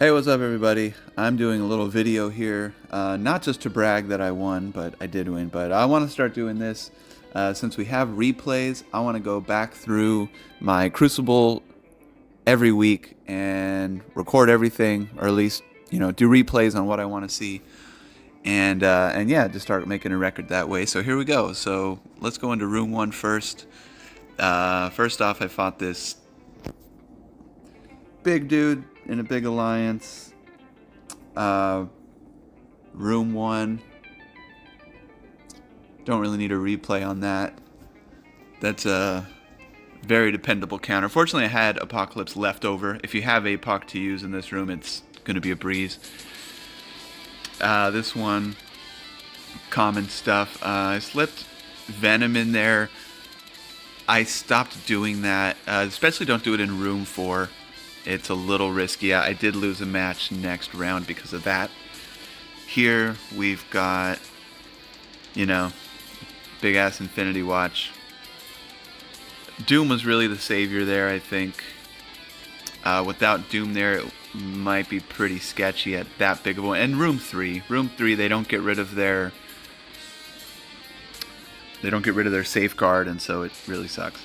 Hey, what's up, everybody? I'm doing a little video here, not just to brag that I won, but I did win. But I want to start doing this since we have replays. I want to go back through my Crucible every week and record everything, or at least do replays on what I want to see, and yeah, just start making a record that way. So here we go. So let's go into room one first. First off, I fought this big dude in a big alliance. Room one. Don't really need a replay on that. That's a very dependable counter. Fortunately, I had Apocalypse left over. If you have APOC to use in this room, it's going to be a breeze. This one, common stuff. I slipped Venom in there. I stopped doing that. Especially don't do it in room 4. It's a little risky. I did lose a match next round because of that. Here we've got, big ass Infinity Watch. Doom was really the savior there, I think. Without Doom there, it might be pretty sketchy at that big of a one. And room 3, they don't get rid of their safeguard, and so it really sucks.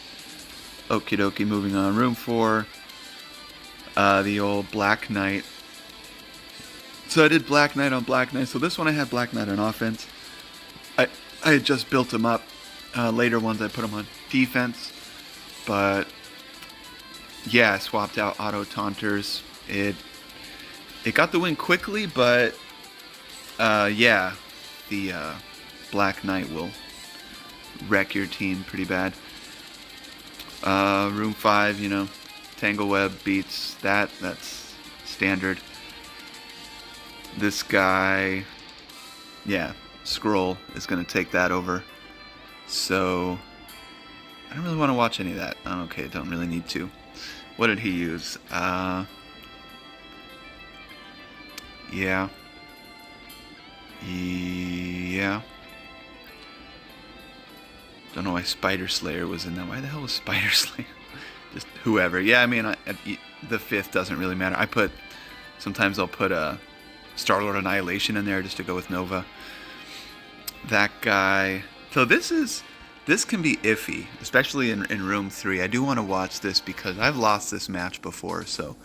Okie dokie, moving on. Room 4. The old Black Knight. So I did Black Knight on Black Knight. So this one I had Black Knight on offense. I had just built him up. Later ones I put him on defense. But yeah, I swapped out auto taunters. It got the win quickly, but yeah, the Black Knight will wreck your team pretty bad. Room 5, Tangle Web beats that. That's standard. This guy, yeah, Skrull is going to take that over. So I don't really want to watch any of that. Okay, don't really need to. What did he use? Yeah. Don't know why Spider Slayer was in that. Why the hell was Spider Slayer? Just whoever. Yeah, I mean, the 5th doesn't really matter. Sometimes I'll put a Star-Lord Annihilation in there just to go with Nova. That guy. So this can be iffy, especially in room 3. I do want to watch this because I've lost this match before. So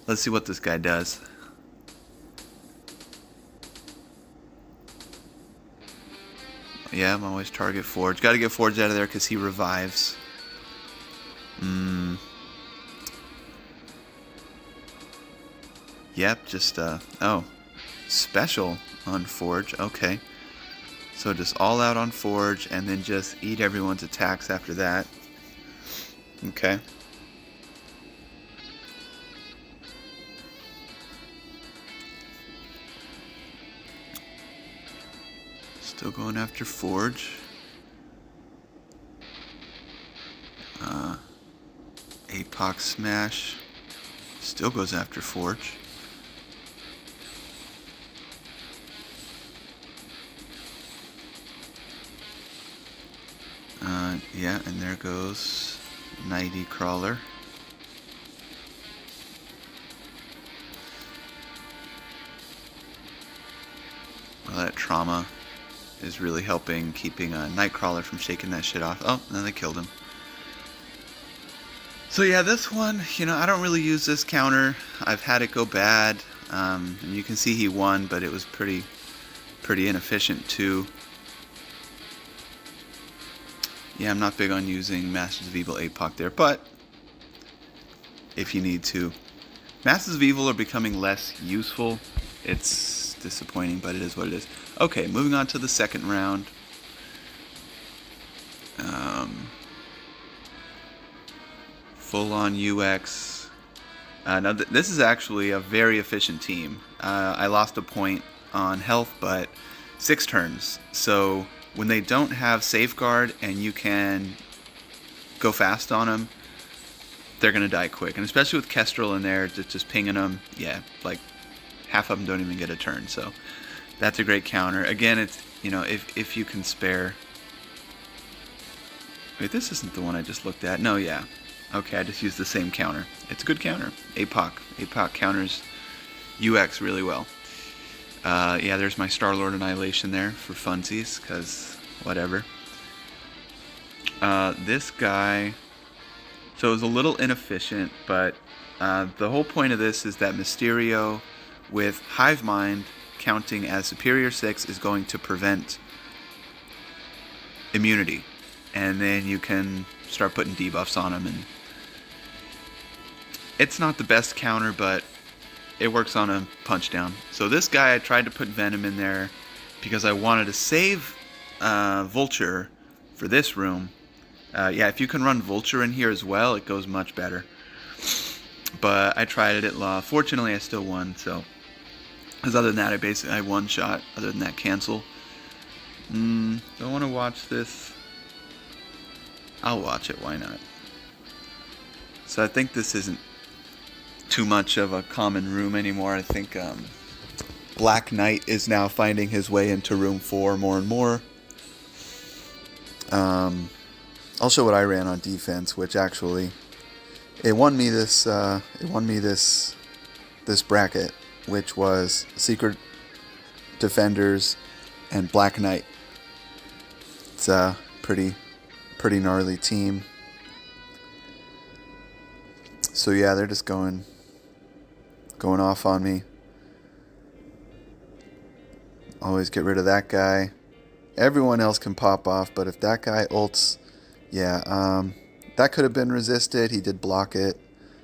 let's see what this guy does. Yeah, I'm always target Forge. Got to get Forge out of there because he revives. Yep, just, special on Forge. Okay. So just all out on Forge and then just eat everyone's attacks after that. Okay. Still going after Forge. APOC Smash. Still goes after Forge. Yeah, and there goes Nighty Crawler. Well, that trauma is really helping keeping Nightcrawler from shaking that shit off. Oh, no, they killed him. So yeah, this one, I don't really use this counter. I've had it go bad. And you can see he won, but it was pretty inefficient too. Yeah, I'm not big on using Masters of Evil APOC there, but if you need to. Masters of Evil are becoming less useful. It's disappointing, but it is what it is. Okay, moving on to the second round. Full on UX. Now this is actually a very efficient team. I lost a point on health, but 6 turns. So when they don't have safeguard and you can go fast on them, they're going to die quick. And especially with Kestrel in there, just pinging them, yeah, like half of them don't even get a turn. So that's a great counter. Again, it's, if you can spare. Wait, this isn't the one I just looked at. No, yeah. Okay, I just used the same counter. It's a good counter. APOC counters UX really well. Yeah, there's my Star-Lord Annihilation there for funsies, because whatever. This guy, so it was a little inefficient, but the whole point of this is that Mysterio with Hive Mind counting as Superior 6 is going to prevent immunity. And then you can start putting debuffs on him. And it's not the best counter, but it works on a punch down. So this guy, I tried to put Venom in there because I wanted to save Vulture for this room. Yeah, if you can run Vulture in here as well, it goes much better. But I tried it at Law. Fortunately, I still won. So, because other than that, I one shot. Other than that, cancel. Don't want to watch this. I'll watch it. Why not? So I think this isn't too much of a common room anymore. I think Black Knight is now finding his way into room 4 more and more. I'll show what I ran on defense, which actually it won me this this bracket, which was Secret Defenders and Black Knight. It's a pretty gnarly team. So yeah, they're just going off on me. Always get rid of that guy. Everyone else can pop off, but if that guy ults, yeah, that could have been resisted. He did block it.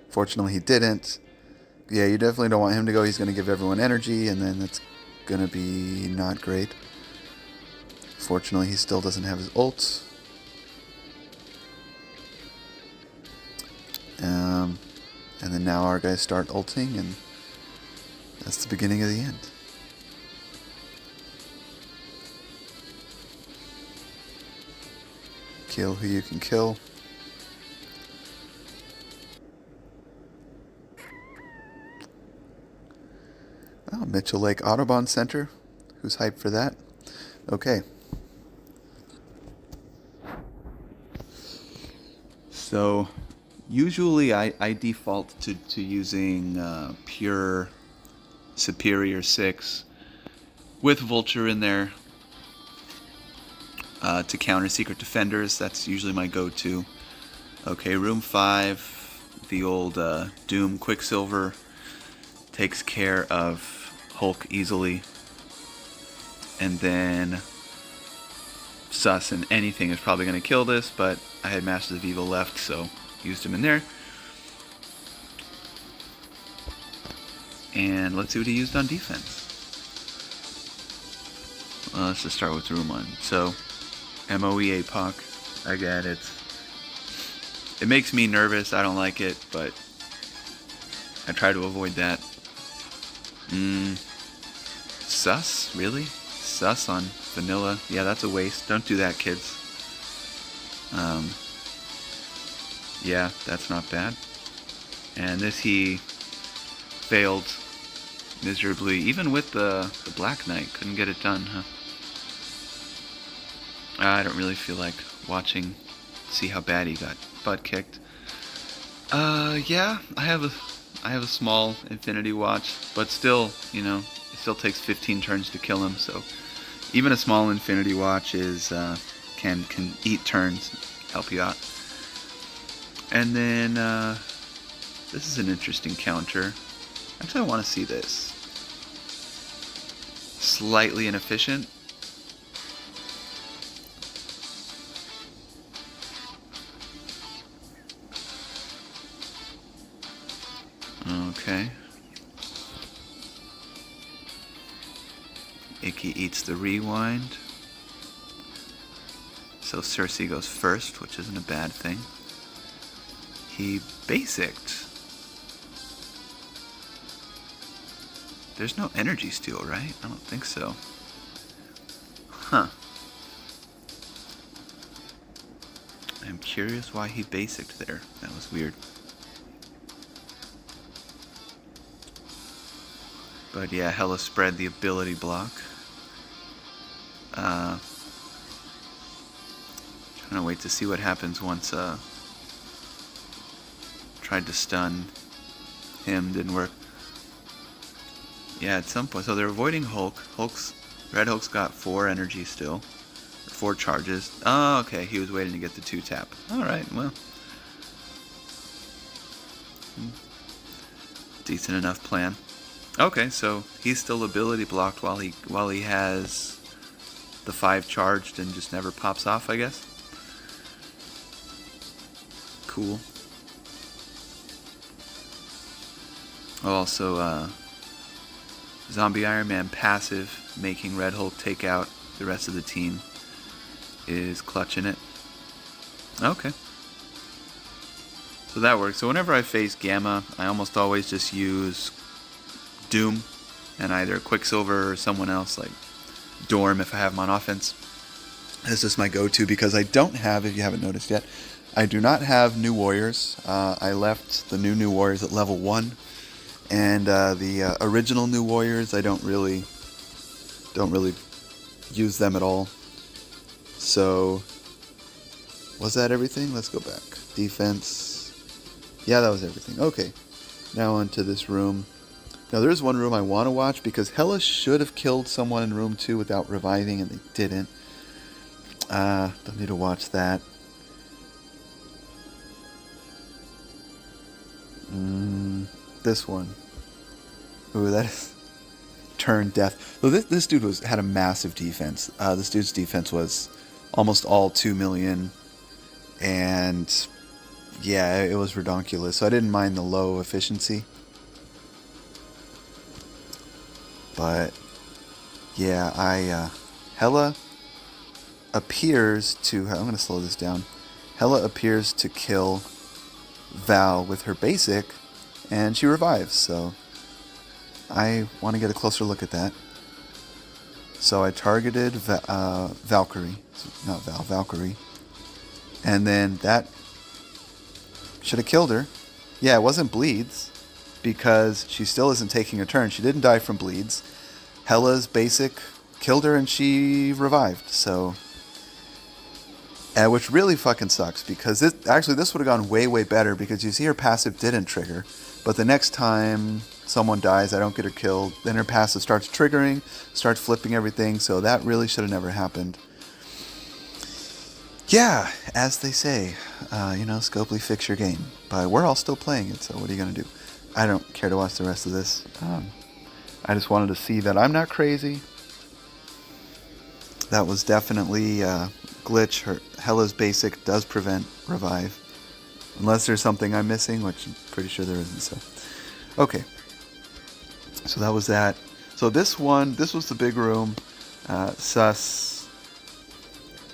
Fortunately, he didn't. Yeah, you definitely don't want him to go. He's going to give everyone energy, and then it's going to be not great. Fortunately, he still doesn't have his ult. And then now our guys start ulting, and that's the beginning of the end. Kill who you can kill. Oh, Mitchell Lake Autobahn Center. Who's hyped for that? Okay. So, usually I default to using pure Superior 6 with Vulture in there to counter Secret Defenders. That's usually my go-to. Okay, room 5, the old Doom Quicksilver takes care of Hulk easily. And then Sus and anything is probably going to kill this, but I had Masters of Evil left, so used him in there. And let's see what he used on defense. Let's just start with room 1. So, MOE APOC. Again, it makes me nervous. I don't like it, but I try to avoid that. Sus? Really? Sus on vanilla? Yeah, that's a waste. Don't do that, kids. Yeah, that's not bad. And this he failed miserably, even with the Black Knight. Couldn't get it done, huh? I don't really feel like watching, see how bad he got butt kicked. Yeah, I have a small Infinity Watch, but still, you know, it still takes 15 turns to kill him, so even a small Infinity Watch is can eat turns, help you out. And then this is an interesting counter. Actually, I want to see this. Slightly inefficient. Okay. Icky eats the rewind. So Cersei goes first, which isn't a bad thing. He basicked. There's no energy steal, right? I don't think so. Huh. I'm curious why he basicked there. That was weird. But yeah, hella spread the ability block. Trying to wait to see what happens once tried to stun him, didn't work. Yeah, at some point. So they're avoiding Hulk. Red Hulk's got 4 energy still. 4 charges. Oh, okay. He was waiting to get the 2 tap. Alright, well. Decent enough plan. Okay, so he's still ability blocked while he has the 5 charged and just never pops off, I guess. Cool. Also, Zombie Iron Man passive, making Red Hulk take out the rest of the team, is clutching it. Okay. So that works. So whenever I face Gamma, I almost always just use Doom and either Quicksilver or someone else, like Dorm if I have him on offense. This is my go-to because I don't have, if you haven't noticed yet, I do not have New Warriors. I left the New Warriors at level 1. And the original New Warriors, I don't really use them at all. So, was that everything? Let's go back. Defense. Yeah, that was everything. Okay, now onto this room. Now there's one room I want to watch because Hela should have killed someone in room 2 without reviving, and they didn't. Don't need to watch that. This one. Ooh, that is turn death. So this dude had a massive defense. This dude's defense was almost all 2 million, and yeah, it was redonkulous. So I didn't mind the low efficiency, but yeah, Hela appears to. I'm gonna slow this down. Hela appears to kill Val with her basic, and she revives. So I want to get a closer look at that. So I targeted Valkyrie, not Val, Valkyrie, and then that should have killed her. Yeah, it wasn't bleeds because she still isn't taking a turn. She didn't die from bleeds. Hela's basic killed her and she revived. So, which really fucking sucks because this would have gone way better because you see her passive didn't trigger, but the next time someone dies, I don't get her killed, then her passive starts triggering, starts flipping everything, so that really should have never happened. Yeah, as they say, Scopely fix your game. But we're all still playing it, so what are you going to do? I don't care to watch the rest of this. I just wanted to see that I'm not crazy. That was definitely a glitch. Hela's basic does prevent revive. Unless there's something I'm missing, which I'm pretty sure there isn't, so. Okay. So that was that. So this was the big room. Sus,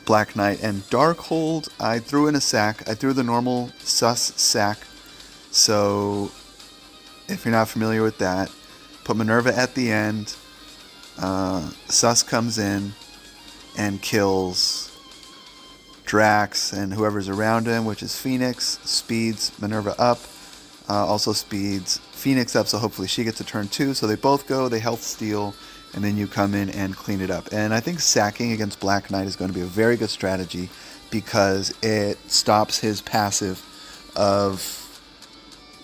Black Knight, and Darkhold, I threw in a sack. I threw the normal Sus sack. So, if you're not familiar with that, put Minerva at the end. Sus comes in and kills Drax and whoever's around him, which is Phoenix, speeds Minerva up. Also speeds Phoenix up, so hopefully she gets a turn too. So they both go, they health steal, and then you come in and clean it up. And I think sacking against Black Knight is going to be a very good strategy because it stops his passive of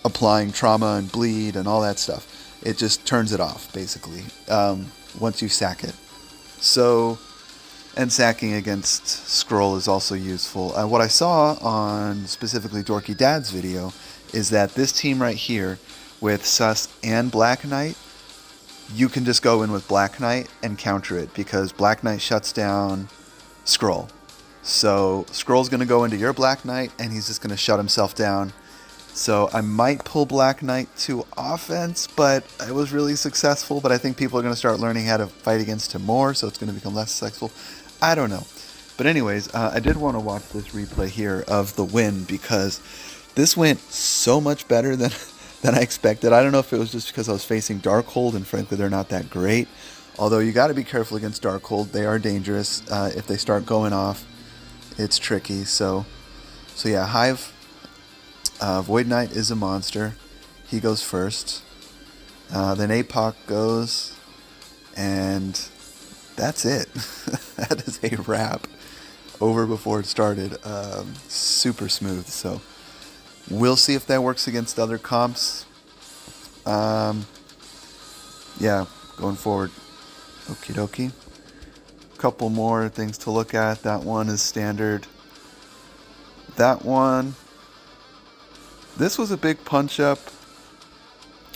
applying trauma and bleed and all that stuff. It just turns it off, basically, once you sack it. So, and sacking against Skrull is also useful. What I saw on specifically Dorky Dad's video is that this team right here with Sus and Black Knight, you can just go in with Black Knight and counter it because Black Knight shuts down Skrull. So Skrull's going to go into your Black Knight and he's just going to shut himself down. So I might pull Black Knight to offense, but I was really successful. But I think people are going to start learning how to fight against him more, so it's going to become less successful. I don't know. But anyways, I did want to watch this replay here of the win because this went so much better than I expected. I don't know if it was just because I was facing Darkhold, and frankly, they're not that great. Although you got to be careful against Darkhold. They are dangerous. If they start going off, it's tricky. So yeah, Hive, Void Knight is a monster. He goes first. Then APOC goes, and that's it. That is a wrap. Over before it started. Super smooth. So we'll see if that works against other comps. yeah, going forward. Okie dokie. Couple more things to look at. That one is standard. That one, this was a big punch up.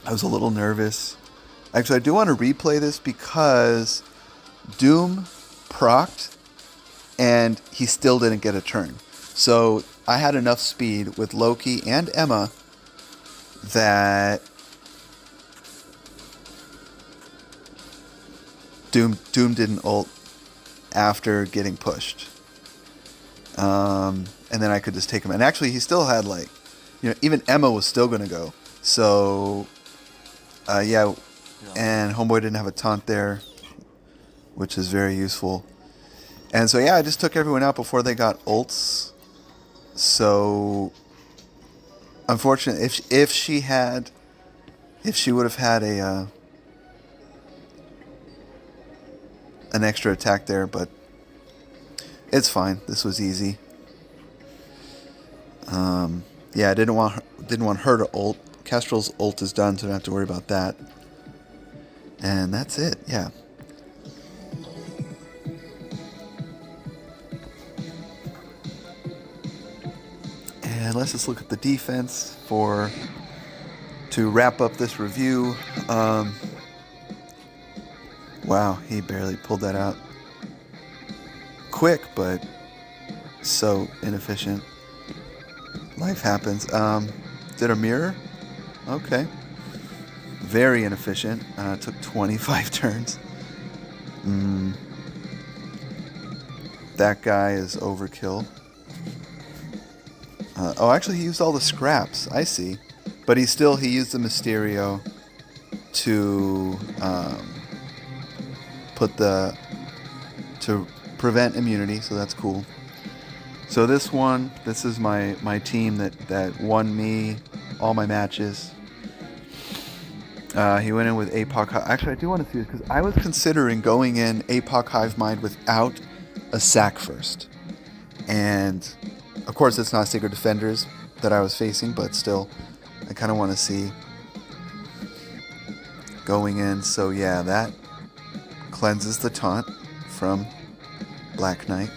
I was a little nervous. Actually, I do want to replay this because Doom procced and he still didn't get a turn. So I had enough speed with Loki and Emma that Doom didn't ult after getting pushed. And then I could just take him. And actually, he still had, like, you know, even Emma was still going to go. So, yeah. And Homeboy didn't have a taunt there, which is very useful. And so, yeah, I just took everyone out before they got ults. So, unfortunately, if she would have had an extra attack there, but it's fine. This was easy. Yeah, I didn't want her to ult. Kestrel's ult is done, so I don't have to worry about that. And that's it. Yeah. And let's just look at the defense to wrap up this review. Wow, he barely pulled that out. Quick, but so inefficient. Life happens. Did a mirror? Okay. Very inefficient. Took 25 turns. That guy is overkill. Oh, actually, he used all the scraps. I see. But he used the Mysterio to to prevent immunity, so that's cool. So this is my team that won me all my matches. He went in with APOC. Actually, I do want to see this because I was considering going in APOC Hive Mind without a sack first. And, of course, it's not Sacred Defenders that I was facing, but still, I kind of want to see going in. So, yeah, that cleanses the taunt from Black Knight.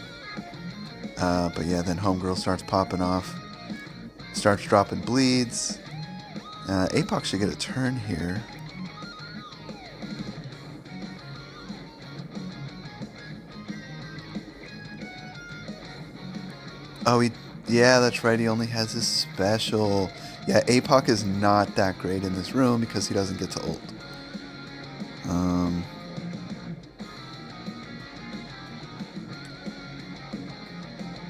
But yeah, then Homegirl starts popping off. Starts dropping bleeds. APOC should get a turn here. Oh, yeah, that's right. He only has his special. Yeah, APOC is not that great in this room because he doesn't get to ult.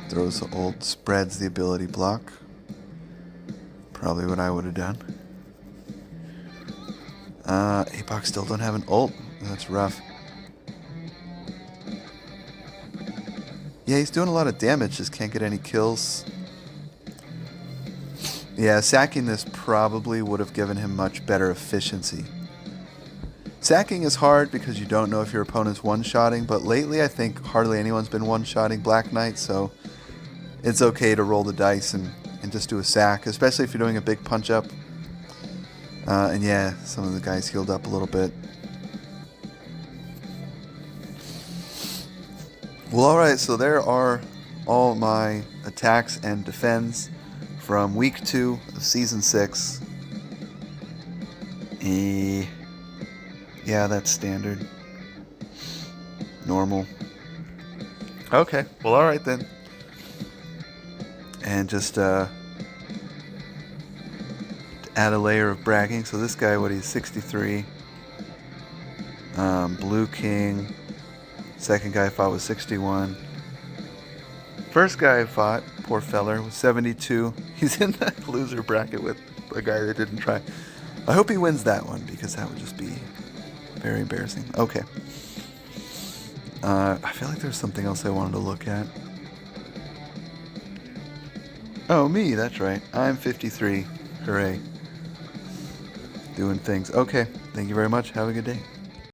Throws the ult, spreads the ability block. Probably what I would have done. APOC still don't have an ult. That's rough. Yeah, he's doing a lot of damage, just can't get any kills. Yeah, sacking this probably would have given him much better efficiency. Sacking is hard because you don't know if your opponent's one-shotting, but lately I think hardly anyone's been one-shotting Black Knight, so it's okay to roll the dice and just do a sack, especially if you're doing a big punch-up. And yeah, some of the guys healed up a little bit. Well, alright, so there are all my attacks and defends from week 2 of season 6. Yeah, that's standard. Normal. Okay, well, alright then. And just to add a layer of bragging. So this guy, he's 63. Blue King. Second guy I fought was 61. First guy I fought, poor feller, was 72. He's in that loser bracket with a guy that didn't try. I hope he wins that one because that would just be very embarrassing. Okay. I feel like there's something else I wanted to look at. Oh, me, that's right. I'm 53. Hooray. Doing things. Okay. Thank you very much. Have a good day.